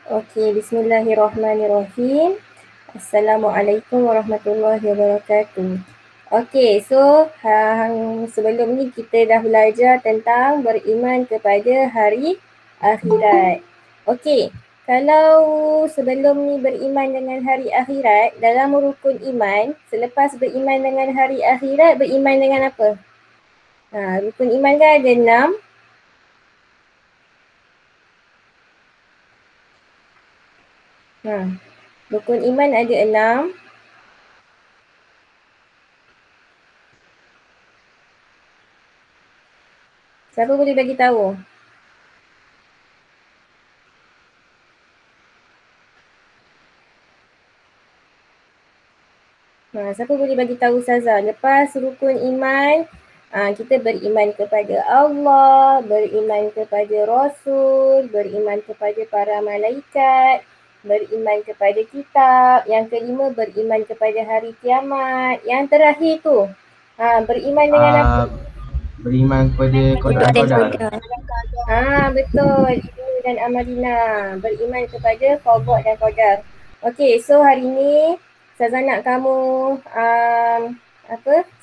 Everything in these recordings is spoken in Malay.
Okey, bismillahirrahmanirrahim. Assalamualaikum warahmatullahi wabarakatuh. Okey, so sebelum ni kita dah belajar tentang beriman kepada hari akhirat. Okey, kalau sebelum ni beriman dengan hari akhirat, dalam rukun iman, selepas beriman dengan hari akhirat, beriman dengan apa? Rukun iman kan ada 6. Rukun iman ada 6. Siapa boleh bagi tahu? Siapa boleh bagi tahu Ustazah? Lepas rukun iman, kita beriman kepada Allah, beriman kepada Rasul, beriman kepada para malaikat, beriman kepada kitab. Yang kelima, beriman kepada hari kiamat. Yang terakhir tu, beriman dengan apa? Beriman kepada qadar. Betul. Ibnu dan Amalina beriman kepada qada dan qadar. Okey, so hari ni Ustazah nak kamu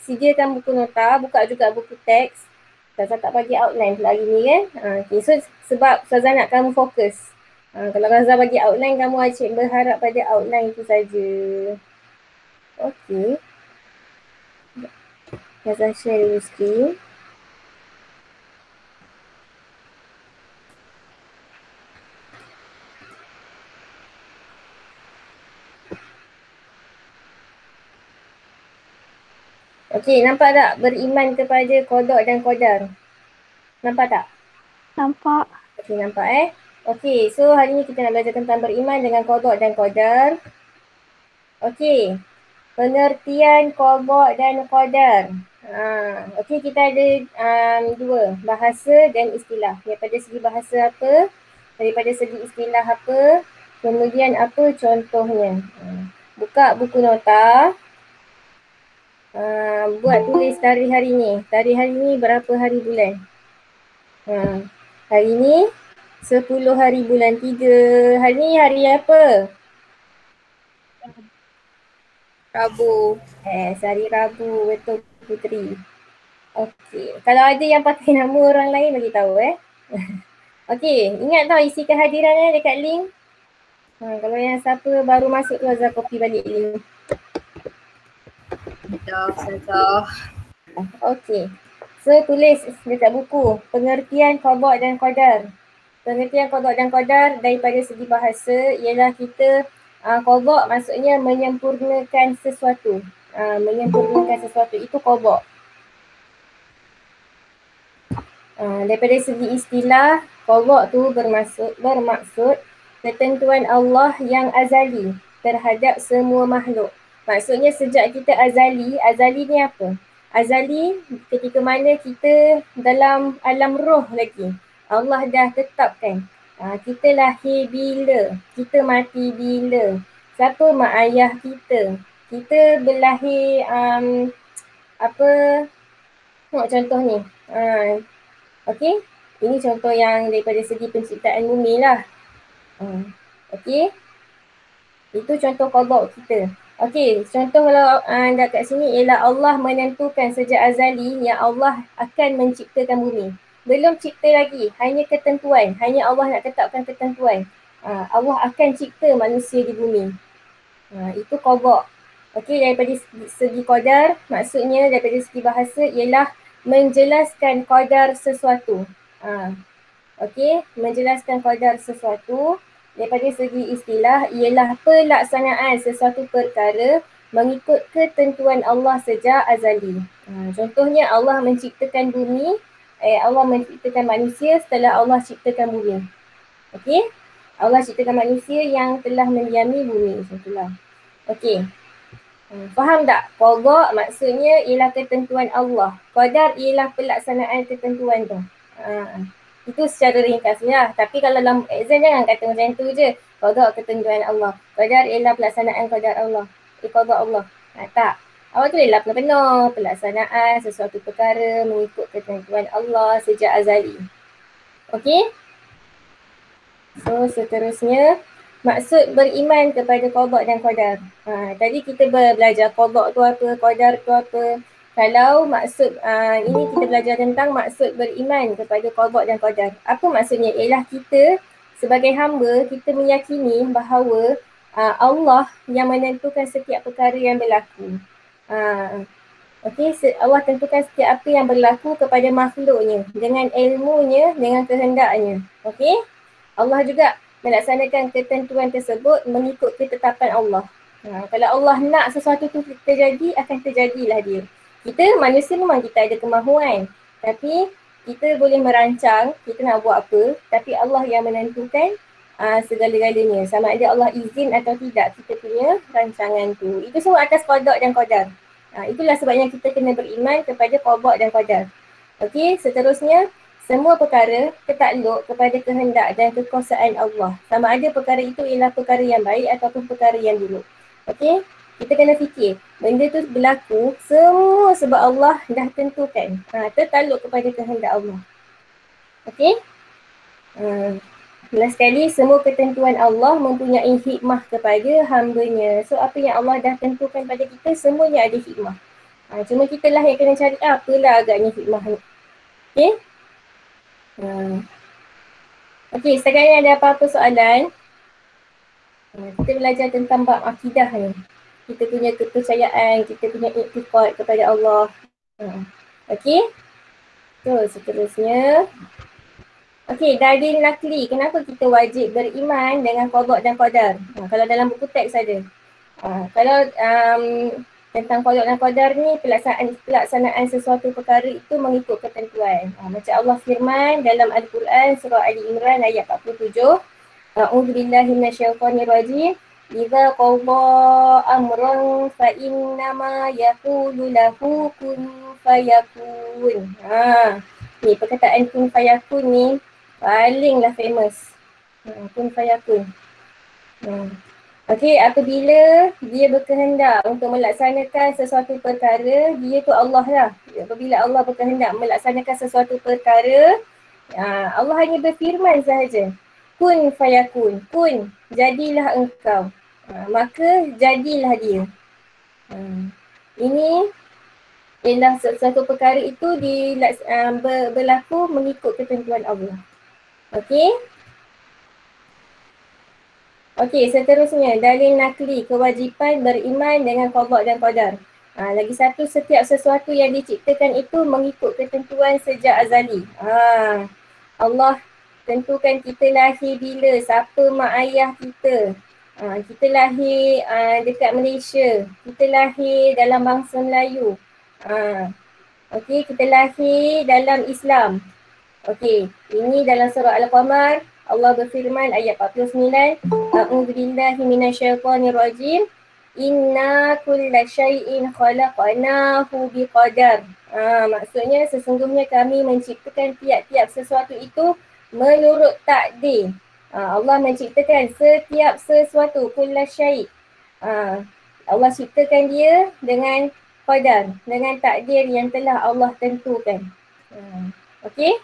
sediakan buku nota, buka juga buku teks. Ustazah tak bagi outline pula hari ni kan. Okay, so sebab Ustazah nak kamu fokus. Kalau Ustazah bagi outline, kamu asyik berharap pada outline itu saja. Okey. Ustazah share dulu screen. Okey, nampak tak beriman kepada qada dan qadar? Nampak tak? Nampak. Okey, nampak Okey, so hari ni kita nak belajar tentang beriman dengan qada dan qadar. Okey, pengertian qada dan qadar. Okey, kita ada dua, bahasa dan istilah. Daripada segi bahasa apa, daripada segi istilah apa, kemudian apa contohnya. Buka buku nota. Buat tulis tarikh hari ni. Tarikh hari ni berapa hari bulan? Hari ni 10 hari bulan 3. Hari ni hari apa? Rabu. Hari Rabu. Betul Putri. Okey. Kalau ada yang pakai nama orang lain bagi tahu Okey. Ingat tau isi kehadiran dekat link. Kalau yang siapa baru masuk tu Azhar copy balik link. Okey. So tulis dekat buku pengertian qada dan qadar. Pengertian qada dan qadar daripada segi bahasa ialah kita qada maksudnya menyempurnakan sesuatu. Menyempurnakan sesuatu itu qada. Daripada segi istilah, qada tu bermaksud ketentuan Allah yang azali terhadap semua makhluk. Maksudnya sejak kita azali ni apa? Azali ketika mana kita dalam alam roh lagi. Allah dah tetapkan. Kita lahir bila, kita mati bila, siapa mak ayah kita. Kita berlahir tengok contoh ni. Okey, ini contoh yang daripada segi penciptaan bumi lah. Okey, itu contoh qada kita. Okey, contoh kalau dekat sini ialah Allah menentukan sejak azali yang Allah akan menciptakan bumi. Belum cipta lagi, hanya ketentuan. Hanya Allah nak tetapkan ketentuan. Allah akan cipta manusia di bumi. Itu qada. Okey, daripada segi qadar, maksudnya daripada segi bahasa ialah menjelaskan qadar sesuatu. Okey, menjelaskan qadar sesuatu. Daripada segi istilah ialah pelaksanaan sesuatu perkara mengikut ketentuan Allah sejak azali. Contohnya Allah menciptakan bumi, Allah menciptakan manusia setelah Allah ciptakan bumi. Okey, Allah ciptakan manusia yang telah mendiami bumi. Contohlah. Okey. Faham tak? Qada maksudnya ialah ketentuan Allah. Qadar ialah pelaksanaan ketentuan tu. Itu secara ringkasnya. Tapi kalau dalam exam jangan kata macam tu je. Qada ketentuan Allah. Qadar ialah pelaksanaan qadar Allah. Qada Allah. Tak. Awak tulislah penuh-penuh. Pelaksanaan sesuatu perkara mengikut ketentuan Allah sejak azali. Okey? So seterusnya Maksud beriman kepada qada dan qadar. Tadi kita belajar qada tu apa, qadar tu apa. Kalau maksud ini kita belajar tentang maksud beriman kepada qada dan qadar. Apa maksudnya? Ialah kita sebagai hamba, kita meyakini bahawa Allah yang menentukan setiap perkara yang berlaku. Okey, Allah tentukan setiap apa yang berlaku kepada makhluknya dengan ilmunya, dengan kehendaknya. Okey? Allah juga melaksanakan ketentuan tersebut mengikut ketetapan Allah. Kalau Allah nak sesuatu tu terjadi, akan terjadilah dia. Kita manusia memang kita ada kemahuan, tapi kita boleh merancang kita nak buat apa, tapi Allah yang menentukan segala-galanya. Sama ada Allah izin atau tidak kita punya rancangan tu. Itu semua atas qada dan qadar. Itulah sebabnya kita kena beriman kepada qada dan qadar. Okey, seterusnya semua perkara ketakluk kepada kehendak dan kekuasaan Allah. Sama ada perkara itu ialah perkara yang baik ataupun perkara yang buruk. Okey? Kita kena fikir, benda tu berlaku semua sebab Allah dah tentukan. Tertakluk kepada kehendak Allah. Okey? Last sekali, semua ketentuan Allah mempunyai hikmah kepada hambanya. So, apa yang Allah dah tentukan pada kita, semuanya ada hikmah. Cuma kita lah yang kena cari apalah agaknya hikmah ni. Okey? Okey, setakat ni ada apa-apa soalan? Kita belajar tentang bab akidah ni. Kita punya kepercayaan, kita punya iktikad kepada Allah. Okey? So, seterusnya. Okey, dalil nakli. Kenapa kita wajib beriman dengan qada dan qadar? Kalau dalam buku teks ada. Kalau tentang qada dan qadar ni, pelaksanaan sesuatu perkara itu mengikut ketentuan. Macam Allah firman dalam Al-Quran surah Ali Imran ayat 47. A'udzubillahi minasyaitonirrajim. Idza qada amran fa innama yaqulu lahu kun fayakun. Ni perkataan kun fayakun ni palinglah famous. Kun fayakun. Okey, apabila dia berkehendak untuk melaksanakan sesuatu perkara, dia tu Allah lah. Apabila Allah berkehendak melaksanakan sesuatu perkara, Allah hanya berfirman sahaja. Kun fayakun, kun, jadilah engkau. Maka jadilah dia. Ini ialah sesuatu perkara itu berlaku mengikut ketentuan Allah. Okey? Okey, seterusnya dalil nakli, kewajipan beriman dengan qada dan qadar. Lagi satu, setiap sesuatu yang diciptakan itu mengikut ketentuan sejak azali. Allah tentukan kita lahir bila, siapa mak ayah kita. Kita lahir dekat Malaysia, kita lahir dalam bangsa Melayu. Okey, kita lahir dalam Islam. Okey, ini dalam surah Al-Qamar, Allah berfirman ayat 49, A'udzubillahi minasyaitonirrajim. Inna kulla syai'in khalaqnahu biqadar. Maksudnya sesungguhnya kami menciptakan tiap-tiap sesuatu itu menurut takdir. Allah menciptakan setiap sesuatu, kulla syai'. Allah ciptakan dia dengan qadar, dengan takdir yang telah Allah tentukan. Okey?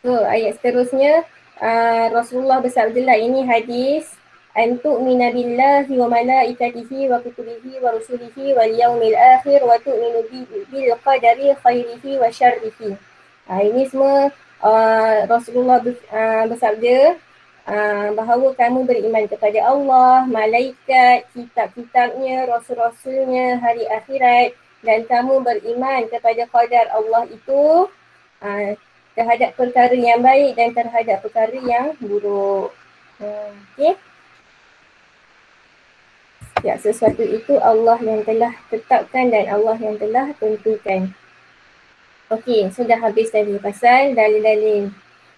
So, ayat seterusnya, Rasulullah bersabdalah, ini hadis, antu'mina billahi wa malaikatihi wa kutubihi wa rusulihi wal yaumil akhir wa tu'minu bil qadari khairihi wa syarrihi. Ini semua Rasulullah bersabda bahawa kamu beriman kepada Allah, malaikat, kitab-kitabnya, rasul-rasulnya, hari akhirat, dan kamu beriman kepada qadar Allah itu terhadap perkara yang baik dan terhadap perkara yang buruk. Okey. Ya, sesuatu itu Allah yang telah tetapkan dan Allah yang telah tentukan. Okey, sudah habis tadi pasal dalil-dalil.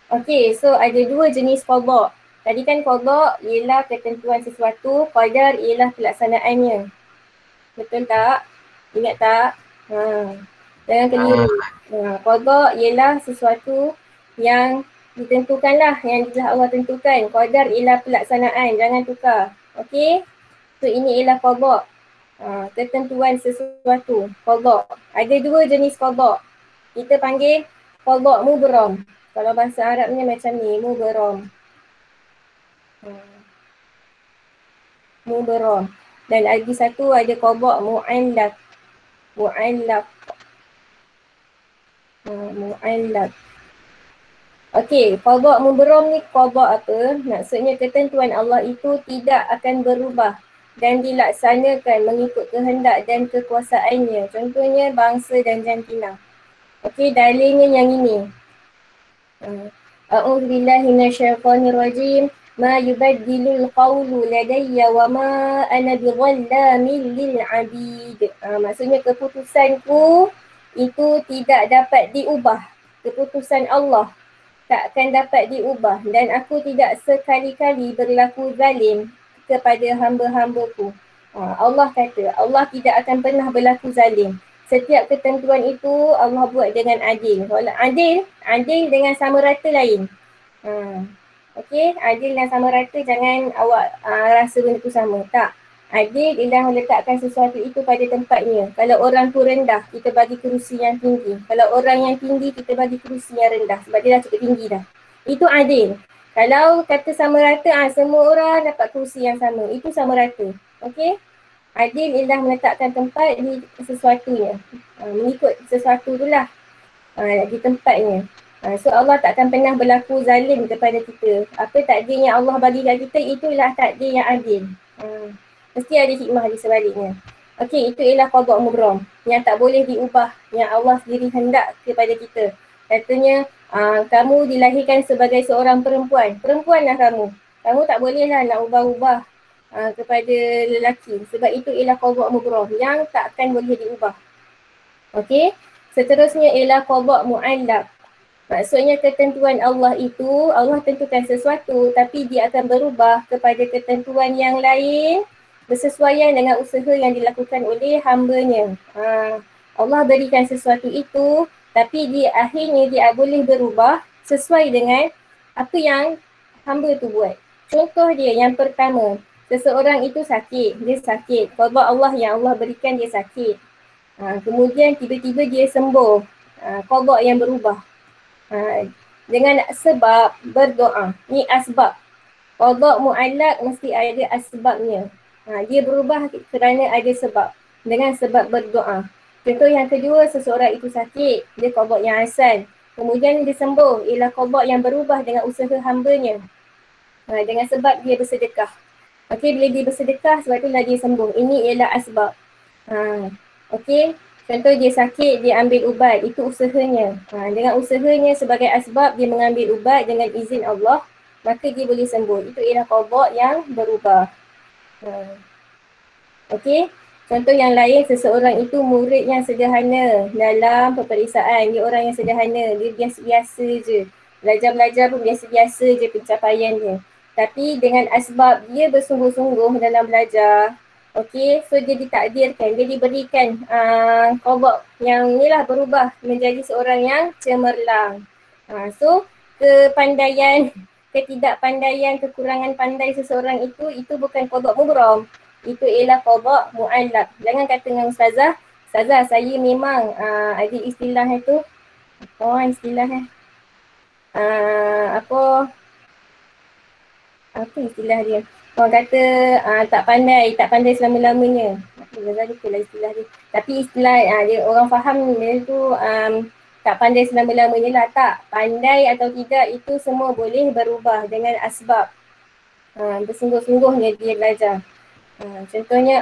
Okey, so ada dua jenis qada. Tadi kan qada ialah ketentuan sesuatu, qadar ialah pelaksanaannya. Betul tak? Ingat tak? Jangan keliru. Qada ialah sesuatu yang ditentukanlah, yang telah Allah tentukan. Qadar ialah pelaksanaan, jangan tukar. Okey? So ini ialah qada. Ketentuan sesuatu, qada. Ada dua jenis qada. Kita panggil qada mubram. Kalau bahasa Arabnya macam ni, mubram. Mubaram. Dan lagi satu ada qada mu'allaq. Mu'allaq. Mu'allaq. Okey, qada mubaram ni qada apa? Maksudnya ketentuan Allah itu tidak akan berubah dan dilaksanakan mengikut kehendak dan kekuasaannya. Contohnya bangsa dan jantina. Okey, dalilnya yang ini. A'udzu billahi minasyaitonir rajim. Ma yubaddilul qawlu ladayya wa ma ana bidhallamin lil 'abid. Maksudnya keputusanku itu tidak dapat diubah. Keputusan Allah tak akan dapat diubah dan aku tidak sekali-kali berlaku zalim kepada hamba-hambaku. Allah kata, Allah tidak akan pernah berlaku zalim. Setiap ketentuan itu Allah buat dengan adil. Kalau adil dengan sama rata lain. Okey, adil dan sama rata, jangan awak rasa benda tu sama. Tak. Adil ialah meletakkan sesuatu itu pada tempatnya. Kalau orang tu rendah, kita bagi kerusi yang tinggi. Kalau orang yang tinggi, kita bagi kerusi yang rendah. Sebab dia dah cukup tinggi dah. Itu adil. Kalau kata sama rata, semua orang dapat kerusi yang sama. Itu sama rata. Okey? Adil ialah meletakkan tempat di sesuatunya. Mengikut sesuatu tu lah. Di tempatnya. So Allah tak akan pernah berlaku zalim kepada kita. Apa takdir yang Allah bagi kat kita, itulah takdir yang adil. Mesti ada hikmah di sebaliknya. Okey, itu ialah qada mubram yang tak boleh diubah, yang Allah sendiri hendak kepada kita. Katanya, kamu dilahirkan sebagai seorang perempuan. Perempuanlah kamu. Kamu tak bolehlah nak ubah-ubah kepada lelaki. Sebab itu ialah qada mubram yang tak akan boleh diubah. Okey, seterusnya ialah qada mu'allaq. Maksudnya ketentuan Allah itu, Allah tentukan sesuatu tapi dia akan berubah kepada ketentuan yang lain bersesuaian dengan usaha yang dilakukan oleh hambanya. Allah berikan sesuatu itu tapi di akhirnya dia boleh berubah sesuai dengan apa yang hamba tu buat. Contoh dia yang pertama, seseorang itu sakit, dia sakit. Qada Allah yang Allah berikan dia sakit. Kemudian tiba-tiba dia sembuh. Qada yang berubah. Dengan sebab berdoa. Ni asbab. Qada mu'allaq mesti ada asbabnya. Dia berubah kerana ada sebab. Dengan sebab berdoa. Contoh yang kedua, seseorang itu sakit. Dia qada yang asal. Kemudian dia sembuh. Ialah qada yang berubah dengan usaha hambanya. Dengan sebab dia bersedekah. Okey, bila dia bersedekah, sebab itulah dia sembuh. Ini ialah asbab. Okey. Contoh dia sakit, dia ambil ubat, itu usahanya. Dengan usahanya sebagai asbab dia mengambil ubat dengan izin Allah, maka dia boleh sembuh. Itu ialah qada yang berubah. Okey. Contoh yang lain, seseorang itu murid yang sederhana dalam peperiksaan. Dia orang yang sederhana, dia biasa-biasa je. Belajar-belajar pun biasa-biasa je pencapaian dia. Tapi dengan asbab dia bersungguh-sungguh dalam belajar. Okey, so dia ditakdirkan, dia diberikan qada yang inilah berubah menjadi seorang yang cemerlang. So kepandaian, ketidakpandaian, kekurangan pandai seseorang itu bukan qada mubram. Itu ialah qada mu'allaq. Jangan kata dengan ustazah, saya memang ada istilah itu. Apa istilah apa istilah dia? Orang kata tak pandai selama-lamanya. Saya lupa lah istilah dia. Tapi istilah dia orang faham dia tu tak pandai selama-lamanya lah. Tak, pandai atau tidak itu semua boleh berubah dengan asbab. Bersungguh-sungguhnya dia belajar. Contohnya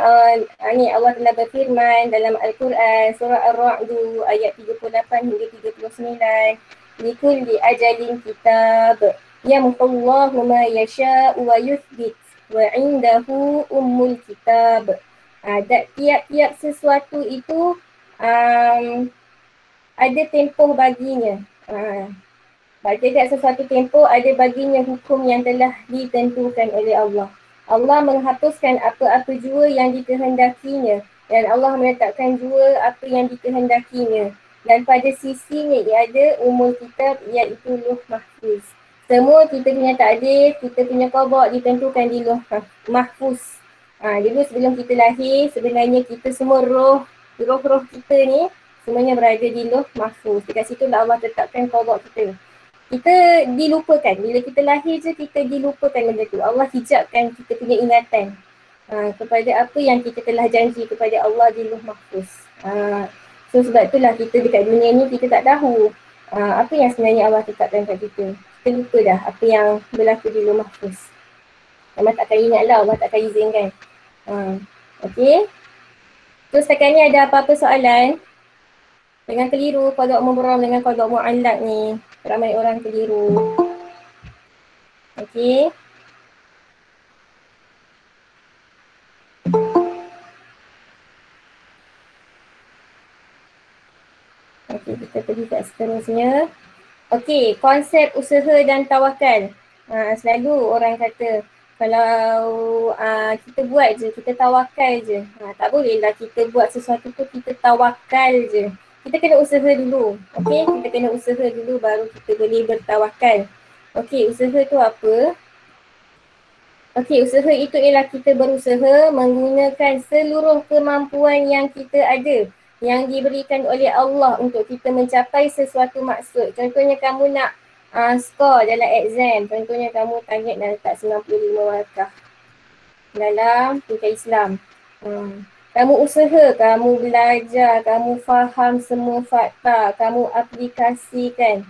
ni Allah telah berfirman dalam Al-Quran surah Ar-Ra'd ayat 38 hingga 39. Likulli ajalin kitab yamhullahu ma yasha'u wa yuthbit wa indahu ummul kitab. Tiap-tiap sesuatu itu ada tempoh baginya. Tiap sesuatu tempoh ada baginya hukum yang telah ditentukan oleh Allah. Allah menghapuskan apa-apa jua yang dikehendakinya dan Allah meletakkan jua apa yang dikehendakinya. Dan pada sisinya ia ada ummul kitab iaitu Lauh Mahfuz. Semua kita punya takdir, kita punya qada ditentukan di Lauh Mahfuz. Dulu sebelum kita lahir, sebenarnya kita semua roh kita ni semuanya berada di Lauh Mahfuz. Dekat situ Allah tetapkan qada kita. kita dilupakan. Bila kita lahir je kita dilupakan benda tu. Allah hijabkan kita punya ingatan kepada apa yang kita telah janji kepada Allah di Lauh Mahfuz. So sebab itulah kita dekat dunia ni kita tak tahu apa yang sebenarnya Allah tetapkan kat kita. Kita lupa dah apa yang berlaku di Lauh Mahfuz. Allah takkan ingat lah, Allah takkan izinkan. Okay. So setakat ni ada apa-apa soalan? Dengan keliru qada' mubram dengan qada' mu'allaq ni. Ramai orang keliru. Okay. Okay, kita pergi kat seterusnya. Okay, konsep usaha dan tawakal. Selalu orang kata kalau kita buat je, kita tawakal je. Tak bolehlah kita buat sesuatu tu kita tawakal je. Kita kena usaha dulu. Okay, kita kena usaha dulu baru kita boleh bertawakal. Okay, usaha tu apa? Okay, usaha itu ialah kita berusaha menggunakan seluruh kemampuan yang kita ada, yang diberikan oleh Allah untuk kita mencapai sesuatu maksud. Contohnya kamu nak skor dalam exam. Contohnya kamu target nak letak 95 markah dalam tingkat Islam. Kamu usaha, kamu belajar, kamu faham semua fakta, kamu aplikasikan.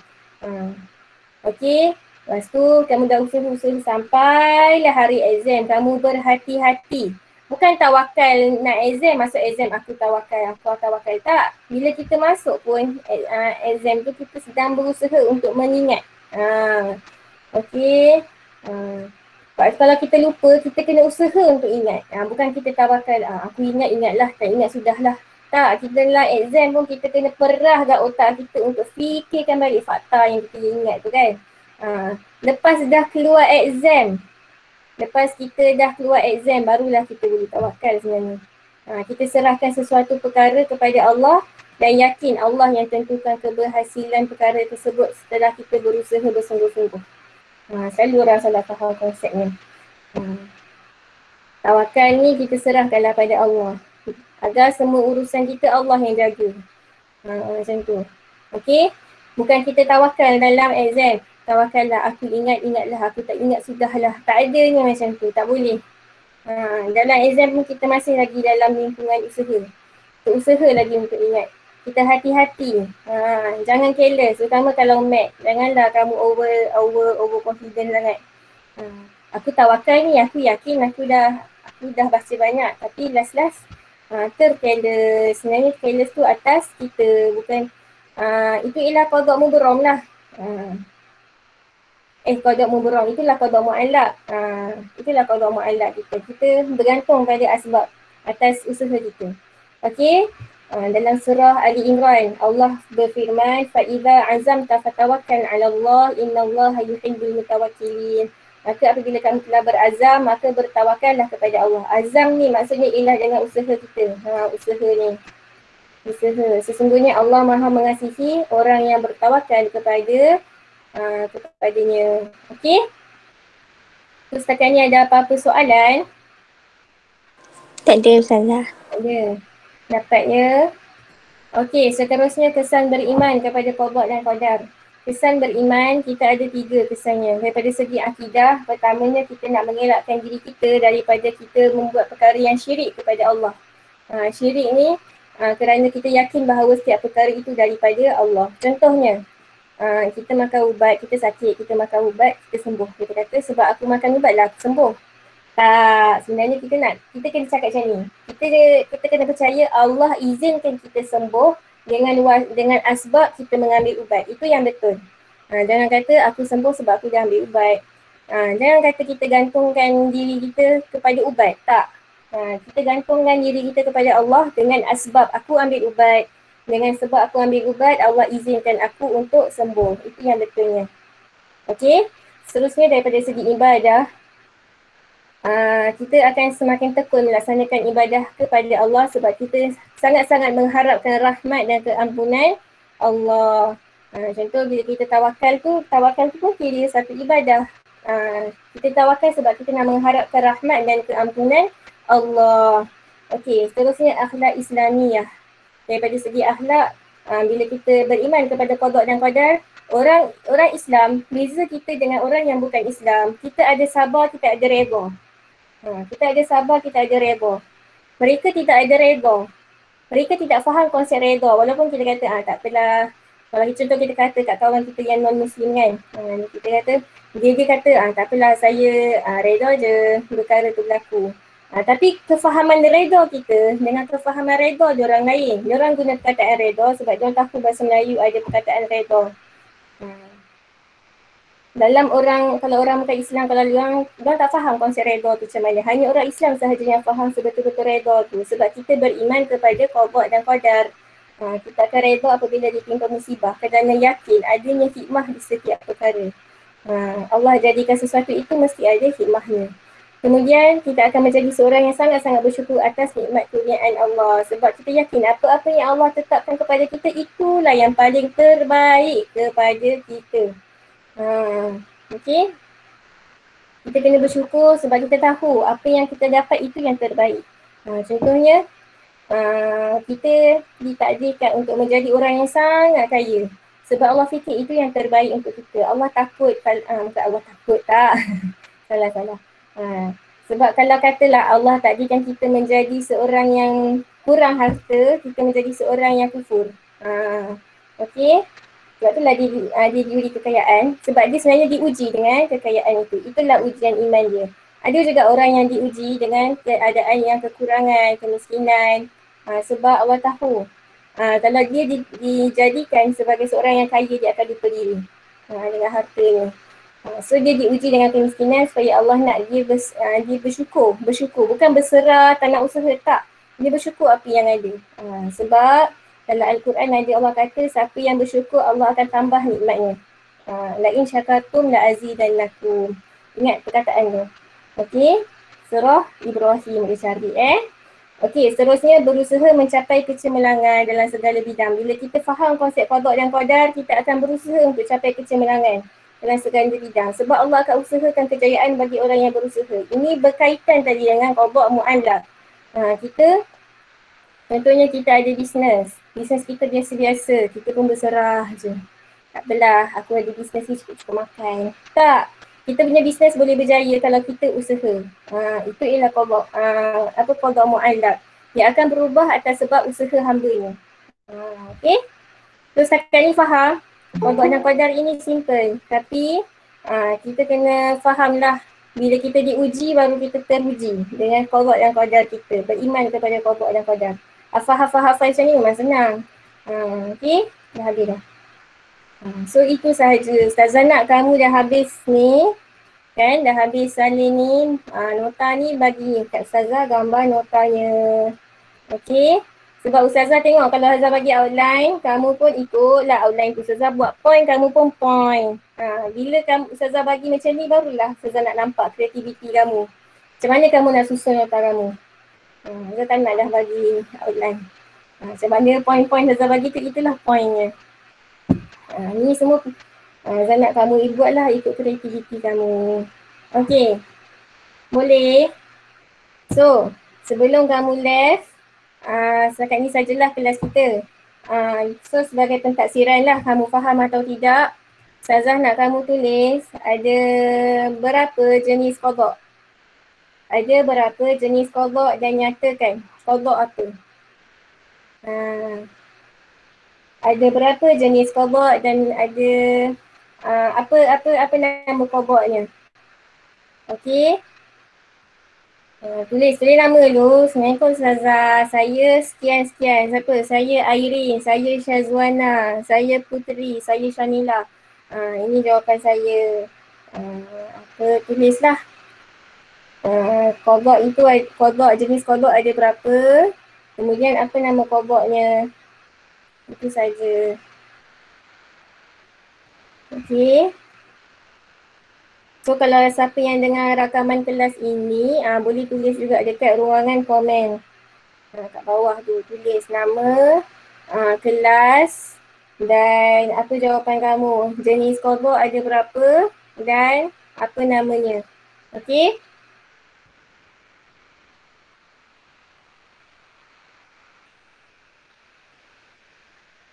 Okey, lepas tu kamu dah usaha-usaha sampailah hari exam, kamu berhati-hati. Bukan tawakal nak exam, masuk exam aku tawakal. Tak. Bila kita masuk pun exam tu kita sedang berusaha untuk mengingat. Okey. Kalau kita lupa, kita kena usaha untuk ingat. Bukan kita tawakal, aku ingatlah, tak ingat sudahlah. Tak, kita dalam exam pun kita kena perah kat otak kita untuk fikirkan balik fakta yang kita ingat tu kan. Lepas dah keluar exam, barulah kita boleh tawakal sebenarnya. Kita serahkan sesuatu perkara kepada Allah dan yakin Allah yang tentukan keberhasilan perkara tersebut setelah kita berusaha bersungguh-sungguh. Selalu orang salah faham konsepnya. Tawakal ni kita serahkanlah pada Allah. Agar semua urusan kita Allah yang jaga. Macam tu. Okey? Bukan kita tawakal dalam exam. Tawakallah, aku ingatlah, aku tak ingat sudahlah. Tak adanya macam tu, tak boleh. Dalam exam pun kita masih lagi dalam lingkungan usaha. Kita usaha lagi untuk ingat. Kita hati-hati. Jangan careless, terutama kalau mat. Janganlah kamu over confident sangat. Aku tawakal ni, aku yakin aku dah baca banyak. Tapi last careless. Sebenarnya careless tu atas kita, bukan itu ialah qada' mubram lah. Qada' mubram, itulah qada' mu'allaq. Itulah qada' mu'allaq kita. Kita bergantung pada asbab atas usaha kita. Okey? Dalam surah Ali Imran, Allah berfirman, فَإِذَا عَزَمْتَ فَتَوَكَّلْ عَلَى اللَّهِ إِنَّ اللَّهَ يُحِبُّ الْمُتَوَكِّلِينَ. Maka apabila kamu telah berazam, maka bertawakallah kepada Allah. Azam ni maksudnya ialah dengan usaha kita. Usaha ni. Usaha. Sesungguhnya Allah Maha mengasihi orang yang bertawakal kepadanya. Okey? So, setakat ni ada apa-apa soalan? Tak ada, Ustazah. Tak ada. Dapatnya. Okey, seterusnya kesan beriman kepada qada dan qadar. Kesan beriman, kita ada 3 kesannya. Daripada segi akidah, pertamanya kita nak mengelakkan diri kita daripada kita membuat perkara yang syirik kepada Allah. Syirik ni kerana kita yakin bahawa setiap perkara itu daripada Allah. Contohnya, kita makan ubat, kita sakit, kita makan ubat, kita sembuh. Kita kata sebab aku makan ubat lah aku sembuh. Tak, sebenarnya kita kena cakap macam ni. Kita kena percaya Allah izinkan kita sembuh dengan asbab kita mengambil ubat. Itu yang betul. Jangan kata aku sembuh sebab aku dah ambil ubat. Jangan kata kita gantungkan diri kita kepada ubat. Tak. Kita gantungkan diri kita kepada Allah dengan asbab aku ambil ubat. Dengan sebab aku ambil ubat, Allah izinkan aku untuk sembuh. Itu yang betulnya. Okey. Seterusnya daripada segi ibadah, kita akan semakin tekun melaksanakan ibadah kepada Allah sebab kita sangat-sangat mengharapkan rahmat dan keampunan Allah. Contoh bila kita tawakal tu pun kira satu ibadah. Kita tawakal sebab kita nak mengharapkan rahmat dan keampunan Allah. Okey, seterusnya akhlak Islamiyah. Daripada segi akhlak, Bila kita beriman kepada qada dan qadar, orang Islam, beza kita dengan orang yang bukan Islam, kita ada sabar, kita ada redha. Kita ada sabar, kita ada redha. Mereka tidak ada redha. Mereka tidak faham konsep redha. Walaupun kita kata, tak apalah. Kalau contoh kita kata kat kawan kita yang non-Muslim kan. Kita kata, dia kata, tak apalah, saya redha je perkara tu berlaku. Tapi kefahaman redha kita dengan kefahaman redha diorang lain. Diorang guna perkataan redha sebab diorang tahu bahasa Melayu ada perkataan redha. Dalam kalau orang bukan Islam, kalau diorang tak faham konsep redha tu macam mana. Hanya orang Islam sahaja yang faham sebetul-betul redha tu. Sebab kita beriman kepada qada dan qadar. Kita akan redha apabila ditimpa musibah kerana yakin adanya hikmah di setiap perkara. Allah jadikan sesuatu itu mesti ada hikmahnya. Kemudian kita akan menjadi seorang yang sangat-sangat bersyukur atas nikmat kurniaan Allah. Sebab kita yakin apa-apa yang Allah tetapkan kepada kita itulah yang paling terbaik kepada kita. Okay. Kita kena bersyukur sebab kita tahu apa yang kita dapat itu yang terbaik. Contohnya, kita ditakdirkan untuk menjadi orang yang sangat kaya. Sebab Allah fikir itu yang terbaik untuk kita. Allah takut, bukan Allah takut tak. Salah. Sebab kalau katalah Allah takdirkan kita menjadi seorang yang kurang harta, kita menjadi seorang yang kufur. Okay. Sebab itulah dia diberi kekayaan. Sebab dia sebenarnya diuji dengan kekayaan itu. Itulah ujian iman dia. Ada juga orang yang diuji dengan keadaan yang kekurangan, kemiskinan. Sebab Allah tahu. Kalau dia dijadikan sebagai seorang yang kaya, dia akan lupa diri dengan hartanya. So dia diuji dengan kemiskinan supaya Allah nak dia bersyukur. Bukan berserah, tak nak usaha, tak. Dia bersyukur apa yang ada. Sebab dalam Al-Quran ada Allah kata siapa yang bersyukur Allah akan tambah nikmatnya. La'in syakartum la'azidannakum. Ingat perkataan tu. Okey. Surah Ibrahim dia cari Okey, seterusnya berusaha mencapai kecemerlangan dalam segala bidang. Bila kita faham konsep qada dan qadar, kita akan berusaha untuk capai kecemerlangan dalam segala bidang. Sebab Allah akan usahakan kejayaan bagi orang yang berusaha. Ini berkaitan tadi dengan qada mu'allaq. Contohnya kita ada bisnes kita biasa-biasa, kita pun berserah je. Tak apalah, aku ada bisnes ni cukup makan. Tak, kita punya bisnes boleh berjaya kalau kita usaha. Itu ialah qada mu'allaq. Dia akan berubah atas sebab usaha hamba-nya. Okay? So setakat ni faham? Qada dan qadar ini simple. Tapi kita kena fahamlah bila kita diuji baru kita teruji dengan qada dan qadar kita. Beriman kepada qada dan qadar. Hafal macam ni memang senang. Okay, dah habis dah. So itu sahaja. Ustazah nak kamu dah habis ni. Kan, dah habis salin ni. Nota ni bagi kat Ustazah gambar notanya. Okay. Sebab Ustazah tengok kalau Ustazah bagi outline, kamu pun ikutlah outline tu. Ustazah buat point, kamu pun point. Bila Ustazah bagi macam ni barulah Ustazah nak nampak kreativiti kamu. Macam mana kamu nak susun nota kamu. Ustazah tak nak dah bagi outline. Macam mana point-point Ustazah bagi tu, itulah pointnya. Ni semua Ustazah nak kamu buatlah ikut kreativiti kamu. Okay. Boleh? So, sebelum kamu left, setakat ni sajalah kelas kita. So, sebagai pentaksiran lah, kamu faham atau tidak, Ustazah nak kamu tulis ada berapa jenis qada. Ada berapa jenis qada dan nyatakan qada apa. Ada berapa jenis qada dan ada apa nama qadanya. Okey. Tulis nama dulu. Assalamualaikum Ustazah. Saya sekian-sekian. Siapa? Saya Airin, saya Syazwana, saya Puteri, saya Shanila. Ini jawapan saya. Tulislah. Qada itu, jenis qada ada berapa. Kemudian apa nama qadanya. Itu saja. Okey. So kalau siapa yang dengar rakaman kelas ini, boleh tulis juga dekat ruangan komen. Kat bawah tu tulis nama, kelas dan apa jawapan kamu. Jenis qada ada berapa dan apa namanya. Okey?